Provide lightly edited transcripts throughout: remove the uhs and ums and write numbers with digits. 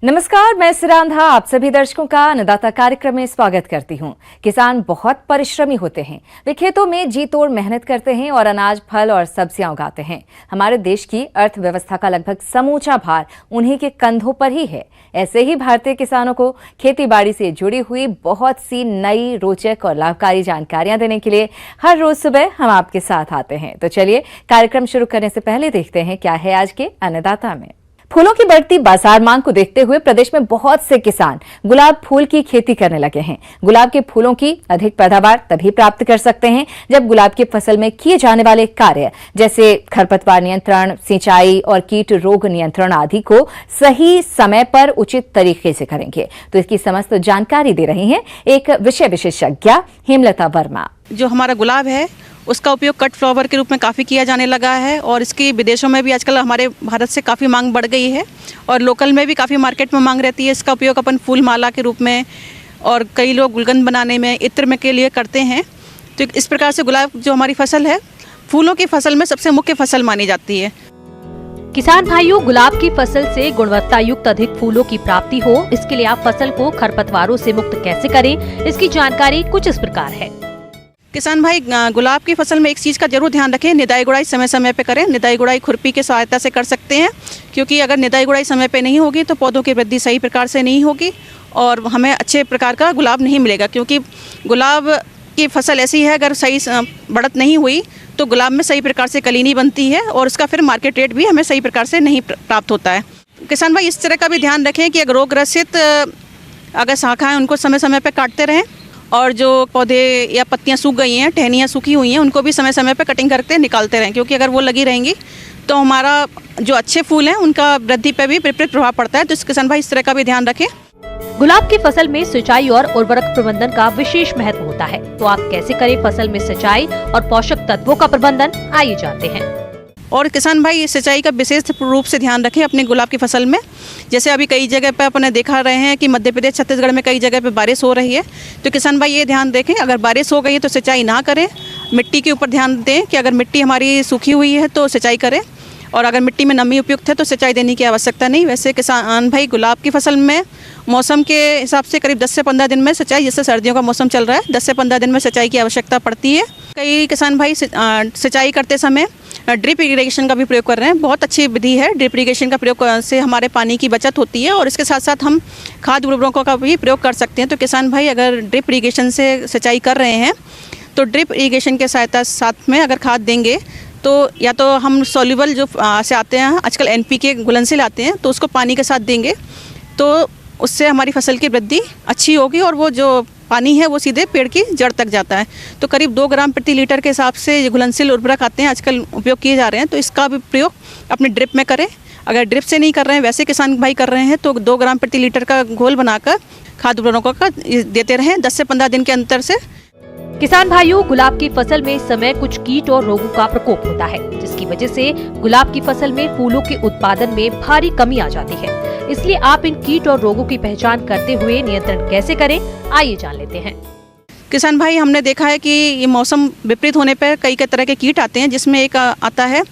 नमस्कार, मैं सिरांधा आप सभी दर्शकों का अन्नदाता कार्यक्रम में स्वागत करती हूं। किसान बहुत परिश्रमी होते हैं। वे खेतों में जी तोड़ मेहनत करते हैं और अनाज, फल और सब्जियां उगाते हैं। हमारे देश की अर्थव्यवस्था का लगभग समूचा भार उन्हीं के कंधों पर ही है। ऐसे ही भारतीय किसानों को खेती बाड़ी से जुड़ी हुई बहुत सी नई, रोचक और लाभकारी जानकारियां देने के लिए हर रोज सुबह हम आपके साथ आते हैं। तो चलिए कार्यक्रम शुरू करने से पहले देखते हैं क्या है आज के अन्नदाता में। फूलों की बढ़ती बाजार मांग को देखते हुए प्रदेश में बहुत से किसान गुलाब फूल की खेती करने लगे हैं। गुलाब के फूलों की अधिक पैदावार तभी प्राप्त कर सकते हैं जब गुलाब की फसल में किए जाने वाले कार्य जैसे खरपतवार नियंत्रण, सिंचाई और कीट रोग नियंत्रण आदि को सही समय पर उचित तरीके से करेंगे। तो इसकी समस्त जानकारी दे रही हैं एक विषय विशेषज्ञ हेमलता वर्मा। जो हमारा गुलाब है उसका उपयोग कट फ्लावर के रूप में काफ़ी किया जाने लगा है और इसकी विदेशों में भी आजकल हमारे भारत से काफ़ी मांग बढ़ गई है और लोकल में भी काफ़ी मार्केट में मांग रहती है। इसका उपयोग अपन फूल माला के रूप में और कई लोग गुलकंद बनाने में, इत्र में के लिए करते हैं। तो इस प्रकार से गुलाब जो हमारी फसल है, फूलों की फसल में सबसे मुख्य फसल मानी जाती है। किसान भाइयों, गुलाब की फसल से गुणवत्ता युक्त अधिक फूलों की प्राप्ति हो, इसके लिए आप फसल को खरपतवारों से मुक्त कैसे करें, इसकी जानकारी कुछ इस प्रकार है। किसान भाई, गुलाब की फसल में एक चीज़ का जरूर ध्यान रखें, निदाई गुड़ाई समय समय पे करें। निदाई गुड़ाई खुरपी की सहायता से कर सकते हैं, क्योंकि अगर निदाई गुड़ाई समय पे नहीं होगी तो पौधों की वृद्धि सही प्रकार से नहीं होगी और हमें अच्छे प्रकार का गुलाब नहीं मिलेगा। क्योंकि गुलाब की फसल ऐसी है, अगर सही बढ़त नहीं हुई तो गुलाब में सही प्रकार से कली नहीं बनती है और उसका फिर मार्केट रेट भी हमें सही प्रकार से नहीं प्राप्त होता है। किसान भाई इस तरह का भी ध्यान रखें कि अगर रोगग्रसित अगर शाखाएँ उनको समय समय पर काटते रहें और जो पौधे या पत्तियां सूख गई हैं, टहनियाँ सूखी हुई हैं, उनको भी समय समय पर कटिंग करके निकालते रहें। क्योंकि अगर वो लगी रहेंगी तो हमारा जो अच्छे फूल हैं उनका वृद्धि पे भी विपरीत प्रभाव पड़ता है। तो इस किसान भाई इस तरह का भी ध्यान रखें। गुलाब की फसल में सिंचाई और उर्वरक प्रबंधन का विशेष महत्व होता है, तो आप कैसे करें फसल में सिंचाई और पोषक तत्वों का प्रबंधन, आइए जानते हैं। और किसान भाई सिंचाई का विशेष रूप से ध्यान रखें अपने गुलाब की फसल में। जैसे अभी कई जगह पे अपने देखा रहे हैं कि मध्य प्रदेश, छत्तीसगढ़ में कई जगह पे बारिश हो रही है। तो किसान भाई ये ध्यान देखें, अगर बारिश हो गई है तो सिंचाई ना करें। मिट्टी के ऊपर ध्यान दें कि अगर मिट्टी हमारी सूखी हुई है तो सिंचाई करें और अगर मिट्टी में नमी उपयुक्त है तो सिंचाई देने की आवश्यकता नहीं। वैसे किसान भाई गुलाब की फसल में मौसम के हिसाब से करीब 10 से 15 दिन में सिंचाई, जैसे सर्दियों का मौसम चल रहा है, 10 से 15 दिन में सिंचाई की आवश्यकता पड़ती है। कई किसान भाई सिंचाई करते समय ड्रिप इरिगेशन का भी प्रयोग कर रहे हैं। बहुत अच्छी विधि है। ड्रिप इरिगेशन का प्रयोग से हमारे पानी की बचत होती है और इसके साथ साथ हम खाद उर्वरकों का भी प्रयोग कर सकते हैं। तो किसान भाई अगर ड्रिप इरिगेशन से सिंचाई कर रहे हैं तो ड्रिप इरिगेशन के सहायता साथ में अगर खाद देंगे तो या तो हम सॉल्युबल जो से आते हैं, आजकल NPK घुलनशील आते हैं, तो उसको पानी के साथ देंगे तो उससे हमारी फसल की वृद्धि अच्छी होगी और वो जो पानी है वो सीधे पेड़ की जड़ तक जाता है। तो करीब 2 ग्राम प्रति लीटर के हिसाब से ये घुलनशील उर्वरक आते हैं, आजकल उपयोग किए जा रहे हैं। तो इसका भी प्रयोग अपने ड्रिप में करें। अगर ड्रिप से नहीं कर रहे हैं, वैसे किसान भाई कर रहे हैं, तो 2 ग्राम प्रति लीटर का घोल बनाकर खाद उर्वरकों का देते रहें 10 से 15 दिन के अंतर से। किसान भाइयों, गुलाब की फसल में इस समय कुछ कीट और रोगों का प्रकोप होता है, जिसकी वजह से गुलाब की फसल में फूलों के उत्पादन में भारी कमी आ जाती है। इसलिए आप इन कीट और रोगों की पहचान करते हुए नियंत्रण कैसे करें, आइए जान लेते हैं। किसान भाई हमने देखा है कि ये मौसम विपरीत होने पर कई तरह के कीट आते हैं, जिसमें एक आता है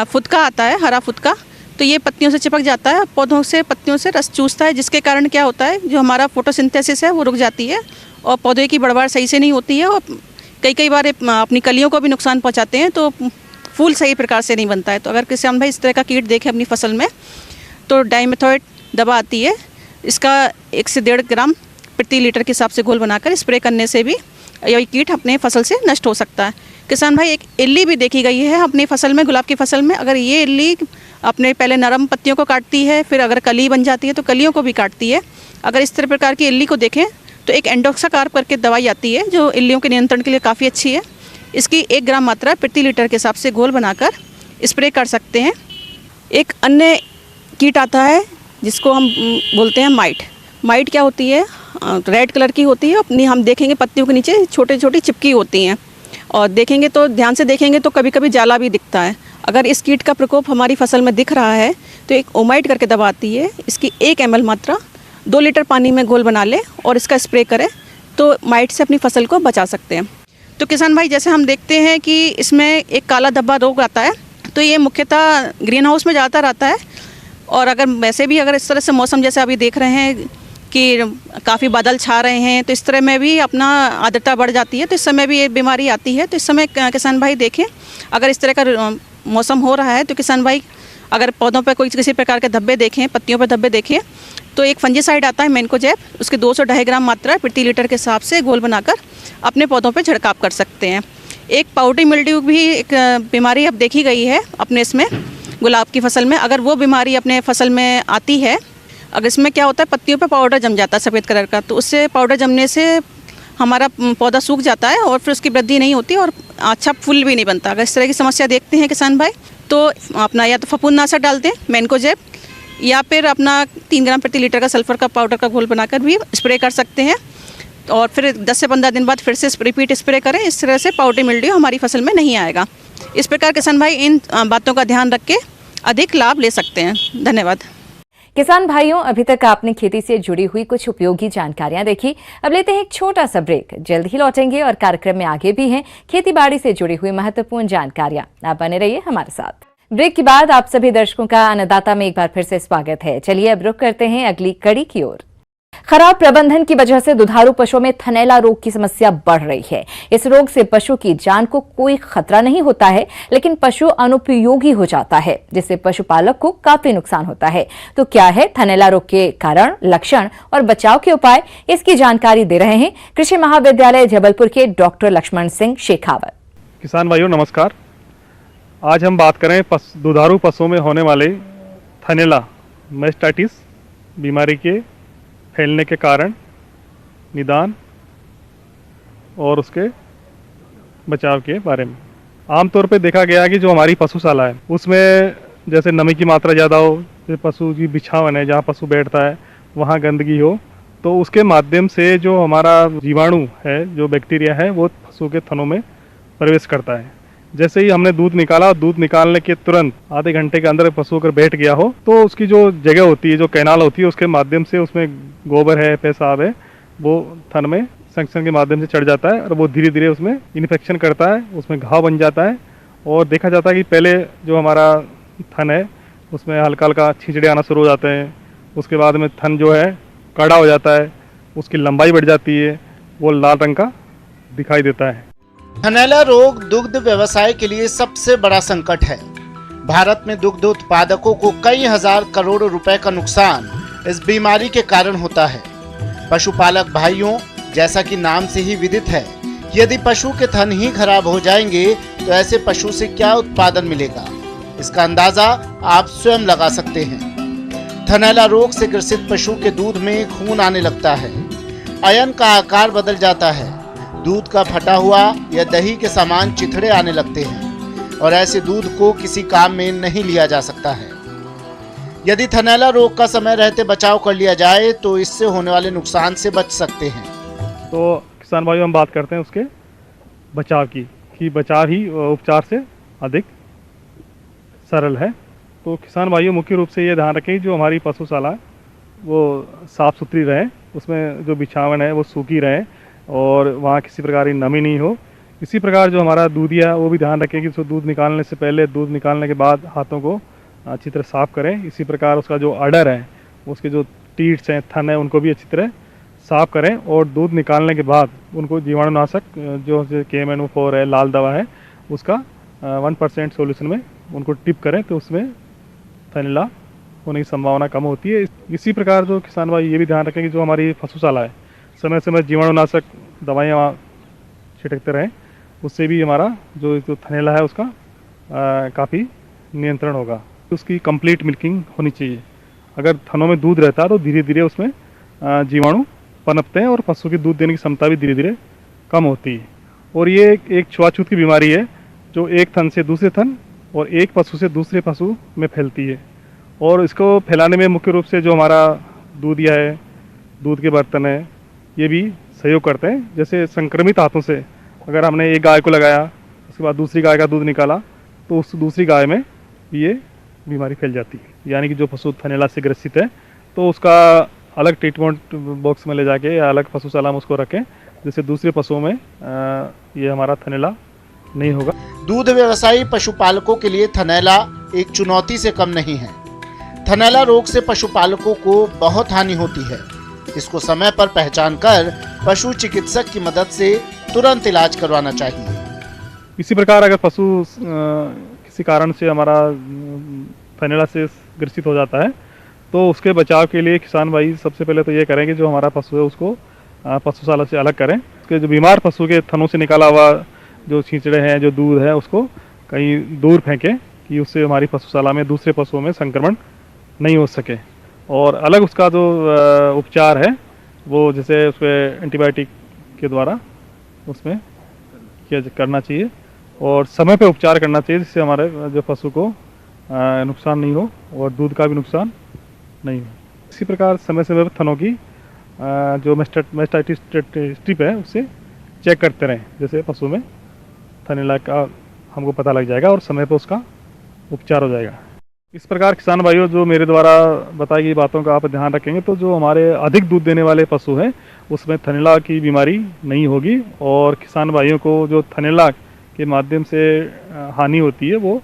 फुदका आता है, हरा फुदका। तो ये पत्तियों से चिपक जाता है, पौधों से, पत्तियों से रस चूसता है, जिसके कारण क्या होता है, जो हमारा फोटोसिंथेसिस है वो रुक जाती है और पौधे की बढ़वार सही से नहीं होती है और कई बार अपनी कलियों को भी नुकसान पहुंचाते हैं। तो फूल सही प्रकार से नहीं बनता है। तो अगर किसान भाई इस तरह का कीट देखे अपनी फसल में तो डाइमेथोएट दवा आती है, इसका 1 से 1.5 ग्राम प्रति लीटर के हिसाब से घोल बनाकर स्प्रे करने से भी यह कीट अपने फसल से नष्ट हो सकता है। किसान भाई एक इल्ली भी देखी गई है अपनी फसल में, गुलाब की फसल में। अगर ये इल्ली अपने पहले नरम पत्तियों को काटती है, फिर अगर कली बन जाती है तो कलियों को भी काटती है। अगर इस तरह प्रकार की इल्ली को देखें तो एक एंडोक्साकार्प करके दवाई आती है जो इल्लियों के नियंत्रण के लिए काफ़ी अच्छी है। इसकी 1 ग्राम मात्रा प्रति लीटर के हिसाब से घोल बनाकर स्प्रे कर सकते हैं। एक अन्य कीट आता है जिसको हम बोलते हैं माइट। माइट क्या होती है, रेड कलर की होती है। अपनी हम देखेंगे पत्तियों के नीचे छोटी छोटी चिपकी होती हैं और देखेंगे तो ध्यान से देखेंगे तो कभी कभी जाला भी दिखता है। अगर इस कीट का प्रकोप हमारी फसल में दिख रहा है तो एक ओमाइट करके दवा आती है, इसकी 1 ml मात्रा 2 लीटर पानी में घोल बना लें और इसका स्प्रे करें तो माइट से अपनी फसल को बचा सकते हैं। तो किसान भाई जैसे हम देखते हैं कि इसमें एक काला धब्बा रोग आता है, तो ये मुख्यतः ग्रीन हाउस में ज़्यादातर आता है और अगर वैसे भी अगर इस तरह से मौसम जैसे अभी देख रहे हैं कि काफ़ी बादल छा रहे हैं, तो इस तरह में भी अपना आर्द्रता बढ़ जाती है, तो इस समय भी ये बीमारी आती है। तो इस समय किसान भाई देखें, अगर इस तरह का मौसम हो रहा है तो किसान भाई अगर पौधों पर कोई किसी प्रकार के धब्बे देखें, पत्तियों पर धब्बे देखें, तो एक फंजीसाइड आता है मैनकोजेब, उसके 200 से 2.5 ग्राम मात्रा प्रति लीटर के हिसाब से घोल बनाकर अपने पौधों पर छिड़काव कर सकते हैं। एक पाउडरी मिल्ड्यू भी एक बीमारी अब देखी गई है अपने इसमें गुलाब की फसल में। अगर वो बीमारी अपने फसल में आती है, अगर इसमें क्या होता है, पत्तियों पे पाउडर जम जाता है सफ़ेद कलर का, तो उससे पाउडर जमने से हमारा पौधा सूख जाता है और फिर उसकी वृद्धि नहीं होती और अच्छा फूल भी नहीं बनता। अगर इस तरह की समस्या देखते हैं किसान भाई, तो अपना या तो फफूंदनाशक डाल दें मैनकोजेब, या फिर अपना 3 ग्राम प्रति लीटर का सल्फर का पाउडर का घोल बनाकर भी स्प्रे कर सकते हैं, और फिर 10 से 15 दिन बाद फिर से रिपीट स्प्रे करें। इस तरह से पाउडरी मिल्ड्यू हमारी फसल में नहीं आएगा। इस प्रकार किसान भाई इन बातों का ध्यान रख के अधिक लाभ ले सकते हैं। धन्यवाद। किसान भाइयों, अभी तक आपने खेती से जुड़ी हुई कुछ उपयोगी जानकारियां देखी। अब लेते हैं एक छोटा सा ब्रेक, जल्द ही लौटेंगे और कार्यक्रम में आगे भी हैं खेती बाड़ी से जुड़ी हुई महत्वपूर्ण जानकारियां। आप बने रहिए हमारे साथ। ब्रेक के बाद आप सभी दर्शकों का अन्नदाता में एक बार फिर से स्वागत है। चलिए अब रुख करते हैं अगली कड़ी की ओर। खराब प्रबंधन की वजह से दुधारू पशुओं में थनैला रोग की समस्या बढ़ रही है। इस रोग से पशु की जान को कोई खतरा नहीं होता है, लेकिन पशु अनुपयोगी हो जाता है, जिससे पशुपालक को काफी नुकसान होता है। तो क्या है थनैला रोग के कारण, लक्षण और बचाव के उपाय, इसकी जानकारी दे रहे हैं कृषि महाविद्यालय जबलपुर के डॉक्टर लक्ष्मण सिंह शेखावत। किसान भाइयों नमस्कार। आज हम बात करें दुधारू पशुओं में होने वाले थनैला मैस्टाइटिस बीमारी के फैलने के कारण, निदान और उसके बचाव के बारे में। आमतौर पे देखा गया कि जो हमारी पशुशाला है उसमें जैसे नमी की मात्रा ज़्यादा हो, जैसे पशु की बिछावन है जहाँ पशु बैठता है वहाँ गंदगी हो, तो उसके माध्यम से जो हमारा जीवाणु है, जो बैक्टीरिया है, वो पशु के थनों में प्रवेश करता है। जैसे ही हमने दूध निकाला, दूध निकालने के तुरंत आधे घंटे के अंदर पशु अगर बैठ गया हो, तो उसकी जो जगह होती है, जो कैनाल होती है, उसके माध्यम से उसमें गोबर है, पेशाब है, वो थन में संचरण के माध्यम से चढ़ जाता है और वो धीरे धीरे उसमें इन्फेक्शन करता है, उसमें घाव बन जाता है। और देखा जाता है कि पहले जो हमारा थन है उसमें हल्का हल्का छींचड़े आना शुरू हो जाते हैं। उसके बाद में थन जो है कड़ा हो जाता है, उसकी लंबाई बढ़ जाती है, वो लाल रंग का दिखाई देता है। थनैला रोग दुग्ध व्यवसाय के लिए सबसे बड़ा संकट है। भारत में दुग्ध उत्पादकों को कई हजार करोड़ रुपए का नुकसान इस बीमारी के कारण होता है। पशुपालक भाइयों, जैसा कि नाम से ही विदित है, यदि पशु के थन ही खराब हो जाएंगे तो ऐसे पशु से क्या उत्पादन मिलेगा, इसका अंदाजा आप स्वयं लगा सकते हैं। थनैला रोग से ग्रसित पशु के दूध में खून आने लगता है, अयन का आकार बदल जाता है, दूध का फटा हुआ या दही के समान चिथड़े आने लगते हैं और ऐसे दूध को किसी काम में नहीं लिया जा सकता है। यदि थनैला रोग का समय रहते बचाव कर लिया जाए तो इससे होने वाले नुकसान से बच सकते हैं। तो किसान भाइयों हम बात करते हैं उसके बचाव की, कि बचाव ही उपचार से अधिक सरल है। तो किसान भाइयों मुख्य रूप से ये ध्यान रखें जो हमारी पशुशाला है वो साफ़ सुथरी रहे, उसमें जो बिछावन है वो सूखी रहे और वहाँ किसी प्रकार की नमी नहीं हो। इसी प्रकार जो हमारा दूधिया है वो भी ध्यान रखें कि उसको दूध निकालने से पहले, दूध निकालने के बाद हाथों को अच्छी तरह साफ़ करें। इसी प्रकार उसका जो अडर है, उसके जो टीट्स हैं, थन है, उनको भी अच्छी तरह साफ़ करें और दूध निकालने के बाद उनको जीवाणुनाशक जो KMNO4 है, लाल दवा है, उसका 1% सॉल्यूशन में उनको टिप करें तो उसमें थनैला होने की संभावना कम होती है। इसी प्रकार जो किसान भाई ये भी ध्यान रखें कि जो हमारी पशुशाला है समय समय जीवाणुनाशक दवाइयाँ छिड़कते रहें, उससे भी हमारा जो थनैला है उसका काफ़ी नियंत्रण होगा। उसकी कंप्लीट मिल्किंग होनी चाहिए। अगर थनों में दूध रहता है तो धीरे धीरे उसमें जीवाणु पनपते हैं और पशु की दूध देने की क्षमता भी धीरे धीरे कम होती है। और ये एक छुआछूत की बीमारी है जो एक थन से दूसरे थन और एक पशु से दूसरे पशु में फैलती है। और इसको फैलाने में मुख्य रूप से जो हमारा दूधिया है, दूध के बर्तन है, ये भी सहयोग करते हैं। जैसे संक्रमित हाथों से अगर हमने एक गाय को लगाया, उसके बाद दूसरी गाय का दूध निकाला, तो उस दूसरी गाय में ये बीमारी फैल जाती है। यानी कि जो पशु थनैला से ग्रसित है तो उसका अलग ट्रीटमेंट बॉक्स में ले जाके या अलग पशुशाला में उसको रखें, जिससे दूसरे पशुओं में ये हमारा थनैला नहीं होगा। दूध व्यवसायी पशुपालकों के लिए थनैला एक चुनौती से कम नहीं है। थनैला रोग से पशुपालकों को बहुत हानि होती है। इसको समय पर पहचान कर पशु चिकित्सक की मदद से तुरंत इलाज करवाना चाहिए। इसी प्रकार अगर पशु किसी कारण से हमारा थनैला से ग्रसित हो जाता है तो उसके बचाव के लिए किसान भाई सबसे पहले तो ये करें कि जो हमारा पशु है उसको पशुशाला से अलग करें। उसके जो बीमार पशु के थनों से निकाला हुआ जो छींचड़े हैं, जो दूध है, उसको कहीं दूर फेंकें कि उससे हमारी पशुशाला में दूसरे पशुओं में संक्रमण नहीं हो सके। और अलग उसका जो उपचार है वो जैसे उस पर एंटीबायोटिक के द्वारा उसमें करना चाहिए और समय पे उपचार करना चाहिए, जिससे हमारे जो पशु को नुकसान नहीं हो और दूध का भी नुकसान नहीं हो। इसी प्रकार समय समय पर थनों की जो मेस्टाइटिस स्ट्रिप है उससे चेक करते रहें, जैसे पशु में थनैला का हमको पता लग जाएगा और समय पर उसका उपचार हो जाएगा। इस प्रकार किसान भाइयों, जो मेरे द्वारा बताई गई बातों का आप ध्यान रखेंगे तो जो हमारे अधिक दूध देने वाले पशु हैं उसमें थनैला की बीमारी नहीं होगी और किसान भाइयों को जो थनैला के माध्यम से हानि होती है वो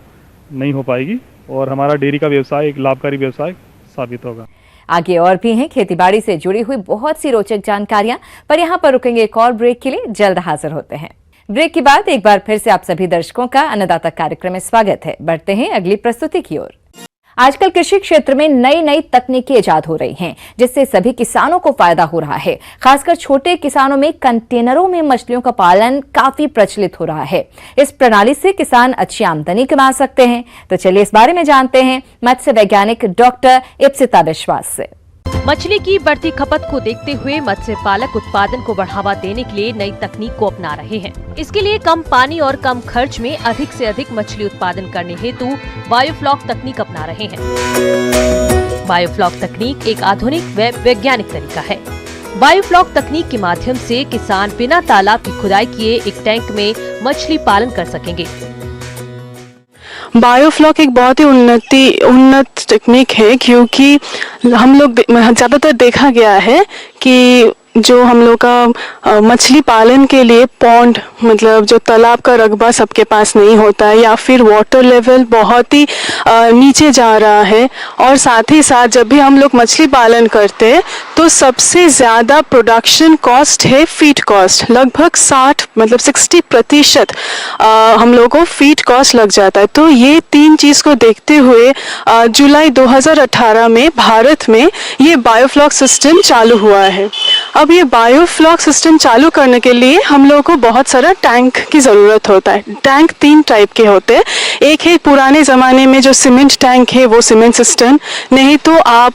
नहीं हो पाएगी और हमारा डेयरी का व्यवसाय एक लाभकारी व्यवसाय साबित होगा। आगे और भी हैं खेतीबाड़ी से जुड़ी हुई बहुत सी रोचक जानकारियां, पर यहाँ पर रुकेंगे एक और ब्रेक के लिए। जल्द हाजिर होते हैं। ब्रेक के बाद एक बार फिर से आप सभी दर्शकों का अन्नदाता कार्यक्रम में स्वागत है। बढ़ते हैं अगली प्रस्तुति की ओर। आजकल कृषि क्षेत्र में नई नई तकनीकें इजाद हो रही हैं, जिससे सभी किसानों को फायदा हो रहा है। खासकर छोटे किसानों में कंटेनरों में मछलियों का पालन काफी प्रचलित हो रहा है। इस प्रणाली से किसान अच्छी आमदनी कमा सकते हैं। तो चलिए इस बारे में जानते हैं मत्स्य वैज्ञानिक डॉक्टर इप्सिता विश्वास से। मछली की बढ़ती खपत को देखते हुए मत्स्य पालक उत्पादन को बढ़ावा देने के लिए नई तकनीक को अपना रहे हैं। इसके लिए कम पानी और कम खर्च में अधिक से अधिक मछली उत्पादन करने हेतु बायोफ्लॉक तकनीक अपना रहे हैं। बायोफ्लॉक तकनीक एक आधुनिक व वैज्ञानिक तरीका है। बायोफ्लॉक तकनीक के माध्यम से किसान बिना तालाब की खुदाई किए एक टैंक में मछली पालन कर सकेंगे। बायोफ्लॉक एक बहुत ही उन्नत टेक्निक है, क्योंकि हम लोग ज़्यादातर देखा गया है कि जो हम लोग का मछली पालन के लिए पॉन्ड, मतलब जो तालाब का रकबा सबके पास नहीं होता है, या फिर वाटर लेवल बहुत ही नीचे जा रहा है। और साथ ही साथ जब भी हम लोग मछली पालन करते हैं तो सबसे ज़्यादा प्रोडक्शन कॉस्ट है फीड कॉस्ट। लगभग 60% हम लोग को फीड कॉस्ट लग जाता है। तो ये तीन चीज़ को देखते हुए जुलाई 2018 में भारत में ये बायोफ्लॉक सिस्टम चालू हुआ है। अब ये बायोफ्लॉक सिस्टम चालू करने के लिए हम लोगों को बहुत सारा टैंक की ज़रूरत होता है। टैंक 3 टाइप के होते हैं। एक है पुराने ज़माने में जो सीमेंट टैंक है, वो सीमेंट सिस्टम, नहीं तो आप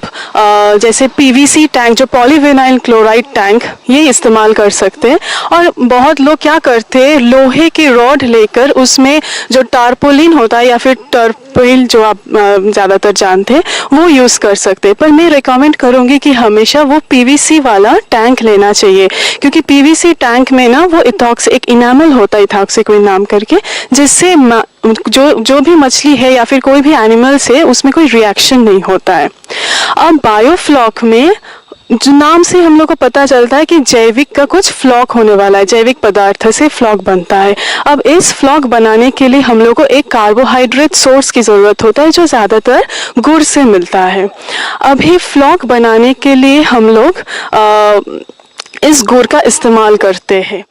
जैसे पीवीसी टैंक, जो पॉलीविनाइल क्लोराइड टैंक, ये इस्तेमाल कर सकते हैं। और बहुत लोग क्या करते हैं, लोहे के रॉड लेकर उसमें जो टारपोलिन होता है या फिर टर्पेल, जो आप ज़्यादातर जानते हैं, वो यूज़ कर सकते हैं। पर मैं रिकमेंड करूँगी कि हमेशा वो पीवीसी वाला टैंक लेना चाहिए, क्योंकि पीवीसी टैंक में ना वो एक इनामल होता है, इथॉक्सी कोई नाम करके, जिससे जो भी मछली है या फिर कोई भी एनिमल्स है उसमें कोई रिएक्शन नहीं होता है। अब बायोफ्लॉक में जो नाम से हम लोग को पता चलता है कि जैविक का कुछ फ्लॉक होने वाला है, जैविक पदार्थ से फ्लॉक बनता है। अब इस फ्लॉक बनाने के लिए हम लोग को एक कार्बोहाइड्रेट सोर्स की ज़रूरत होता है, जो ज़्यादातर गुड़ से मिलता है। अभी फ्लॉक बनाने के लिए हम लोग इस गुड़ का इस्तेमाल करते हैं।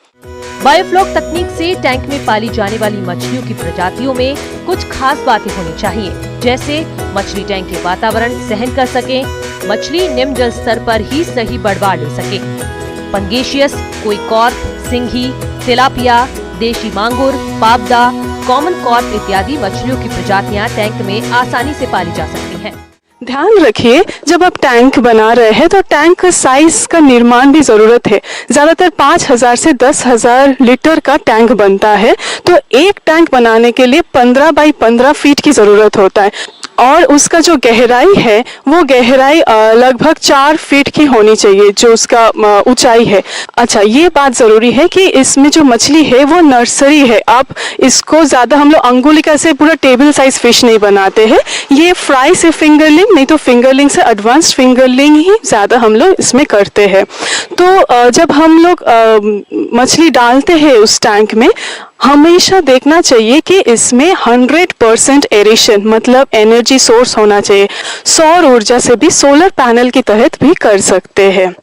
बायोफ्लॉक तकनीक से टैंक में पाली जाने वाली मछलियों की प्रजातियों में कुछ खास बातें होनी चाहिए, जैसे मछली टैंक के वातावरण सहन कर सके, मछली निम्न जल स्तर पर ही सही बढ़वाड़ ले सके। पंगेशियस, कोई कॉर्प, सिंघी, तिलापिया, देशी मांगुर, पाबदा, कॉमन कॉर्प इत्यादि मछलियों की प्रजातियां टैंक में आसानी से पाली जा सकती हैं। ध्यान रखिए, जब आप टैंक बना रहे हैं तो टैंक का साइज का निर्माण भी ज़रूरत है। ज़्यादातर 5000 से 10,000 लीटर का टैंक बनता है, तो एक टैंक बनाने के लिए 15 बाई 15 फीट की ज़रूरत होता है। और उसका जो गहराई है वो गहराई लगभग 4 फीट की होनी चाहिए, जो उसका ऊंचाई है। अच्छा, ये बात ज़रूरी है कि इसमें जो मछली है वो नर्सरी है। आप इसको ज़्यादा हम लोग अंगुलिका से पूरा टेबल साइज फिश नहीं बनाते हैं। ये फ्राई से फिंगरलिंग, नहीं तो फिंगरलिंग से एडवांस्ड फिंगरलिंग ही ज़्यादा हम लोग इसमें करते हैं। तो जब हम लोग मछली डालते हैं उस टैंक में, हमेशा देखना चाहिए कि इसमें 100% एरेशन मतलब एनर्जी सोर्स होना चाहिए। सौर ऊर्जा से भी सोलर पैनल के तहत भी कर सकते हैं।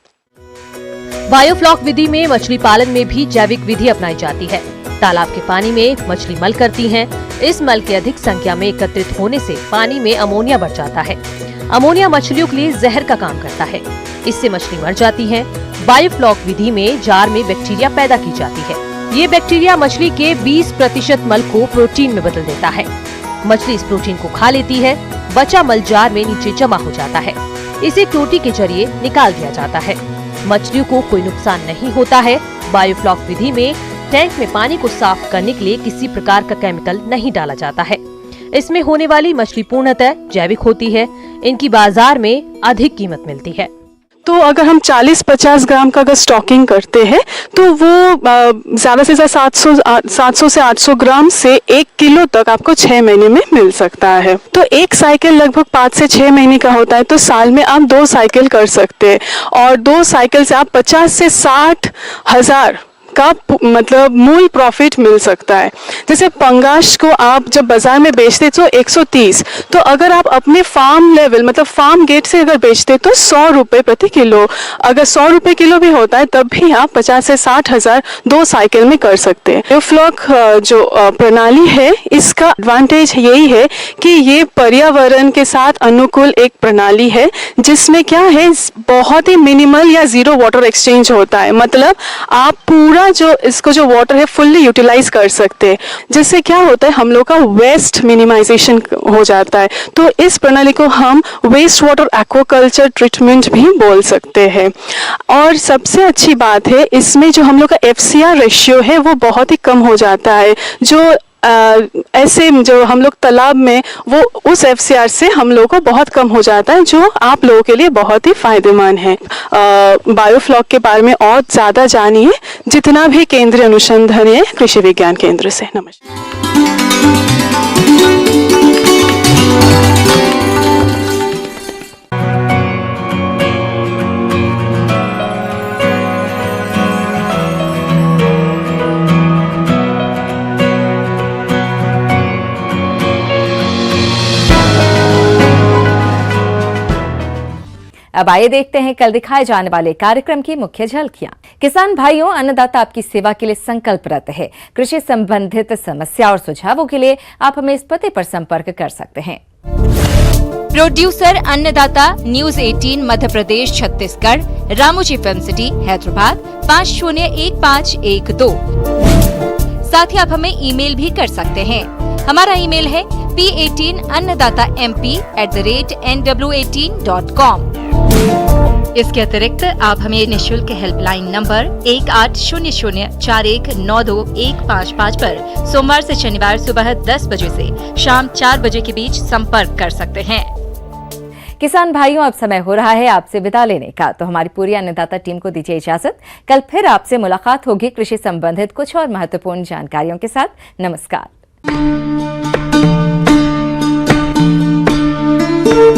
बायोफ्लॉक विधि में मछली पालन में भी जैविक विधि अपनाई जाती है। तालाब के पानी में मछली मल करती हैं। इस मल के अधिक संख्या में एकत्रित होने से पानी में अमोनिया बढ़ जाता है। अमोनिया मछलियों के लिए जहर का काम करता है, इससे मछली मर जाती है। बायोफ्लॉक विधि में जार में बैक्टीरिया पैदा की जाती है। ये बैक्टीरिया मछली के 20% मल को प्रोटीन में बदल देता है। मछली इस प्रोटीन को खा लेती है। बचा मल जार में नीचे जमा हो जाता है। इसे टोटी के जरिए निकाल दिया जाता है। मछलियों को कोई नुकसान नहीं होता है। बायोफ्लॉक विधि में टैंक में पानी को साफ करने के लिए किसी प्रकार का केमिकल नहीं डाला जाता है। इसमें होने वाली मछली पूर्णतः जैविक होती है। इनकी बाजार में अधिक कीमत मिलती है। तो अगर हम 40-50 ग्राम का अगर स्टॉकिंग करते हैं तो वो ज़्यादा से ज़्यादा 700 से 800 ग्राम से 1 किलो तक आपको 6 महीने में मिल सकता है। तो एक साइकिल लगभग 5 से 6 महीने का होता है, तो साल में आप 2 साइकिल कर सकते हैं और 2 साइकिल से आप 50 से 60 हज़ार का मतलब मूल प्रॉफिट मिल सकता है। जैसे पंगाश को आप जब बाजार में बेचते तो 130, तो अगर आप अपने फार्म लेवल मतलब फार्म गेट से अगर बेचते तो 100 रुपये प्रति किलो। अगर 100 रुपये किलो भी होता है तब भी आप 50 से 60 हज़ार 2 साइकिल में कर सकते हैं। बायोफ्लॉक जो प्रणाली है इसका एडवांटेज यही है कि ये पर्यावरण के साथ अनुकूल एक प्रणाली है, जिसमें क्या है बहुत ही मिनिमल या जीरो वाटर एक्सचेंज होता है। मतलब आप पूरा जो इसको जो वाटर है फुल्ली यूटिलाइज कर सकते हैं, जिससे क्या होता है हम लोग का वेस्ट मिनिमाइजेशन हो जाता है। तो इस प्रणाली को हम वेस्ट वाटर एक्वाकल्चर ट्रीटमेंट भी बोल सकते हैं। और सबसे अच्छी बात है इसमें जो हम लोग का FCR रेशियो है वो बहुत ही कम हो जाता है। जो ऐसे जो हम लोग तालाब में वो उस FCR से हम लोग को बहुत कम हो जाता है, जो आप लोगों के लिए बहुत ही फायदेमंद है। बायोफ्लॉक के बारे में और ज़्यादा जानिए जितना भी केंद्रीय अनुसंधान है कृषि विज्ञान केंद्र से। नमस्कार। अब आइए देखते हैं कल दिखाए जाने वाले कार्यक्रम की मुख्य झलकियां। किसान भाइयों, अन्नदाता आपकी सेवा के लिए संकल्परत है। कृषि संबंधित समस्या और सुझावों के लिए आप हमें इस पते पर संपर्क कर सकते हैं। प्रोड्यूसर अन्नदाता, news 18 Madhya Pradesh Chhattisgarh, Ramoji film city Hyderabad 501512। साथ ही आप हमें ईमेल भी कर सकते हैं। हमारा ईमेल है p18annadatamp@nw18.com। इसके अतिरिक्त आप हमें निःशुल्क हेल्पलाइन नंबर 180041921555 पर सोमवार से शनिवार सुबह 10 बजे से शाम 4 बजे के बीच संपर्क कर सकते हैं। किसान भाइयों, अब समय हो रहा है आपसे विदा लेने का, तो हमारी पूरी अन्नदाता टीम को दीजिए इजाजत। कल फिर आपसे मुलाकात होगी कृषि संबंधित कुछ और महत्वपूर्ण जानकारियों के साथ। नमस्कार।